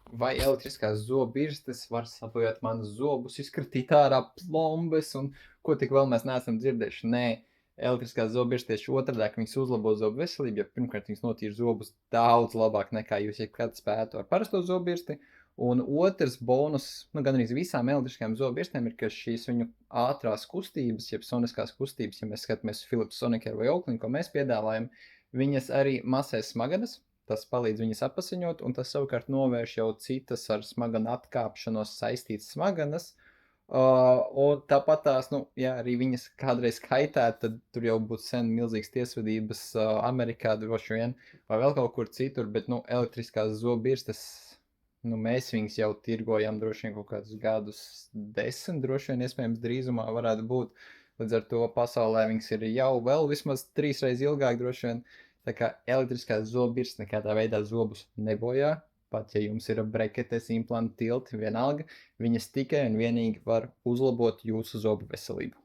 Vai elektriskās zobirstes var sabojāt manus zobus, izkratīt ārā plombes un ko tik vēl mēs neesam dzirdējuši? Nē, elektriskās zobirstes tieši otrādāk viņas uzlabo zobu veselību, jo pirmkārt viņas notīra zobus daudz labāk nekā jūs jebkad spētu ar parasto zobirsti. Un otrs bonus, nu gan arī visām elektriskajām zobirstēm ir, ka šīs viņu ātrās kustības, jeb soniskās kustības, ja mēs skatāmies Philips Sonicare vai Oakley, ko mēs piedāvājam, viņas arī masē smadzenes. Tas palīdz viņas apasiņot, un tas savukārt novērš jau citas ar smaganu atkāpšanos saistītas smadzenes. Un tāpat tās, nu, ja arī viņas kādreiz kaitētu, tad tur jau būtu sen milzīgas tiesvedības Amerikā droši vien, vai vēl kaut kur citur, bet, nu, elektriskās zobirstes, nu, mēs viņas jau tirgojam droši vien kaut kādus gadus 10, droši vien iespējams drīzumā varētu būt. Līdz ar to pasaulē viņas ir jau vēl vismaz 3 reizes ilgāk droši vien. Tā kā elektriskās zobirstes nekādā veidā zobus nebojā, pat ja jums ir breketes, implanti, tilti, vienalga, viņas tikai un vienīgi var uzlabot jūsu zobu veselību.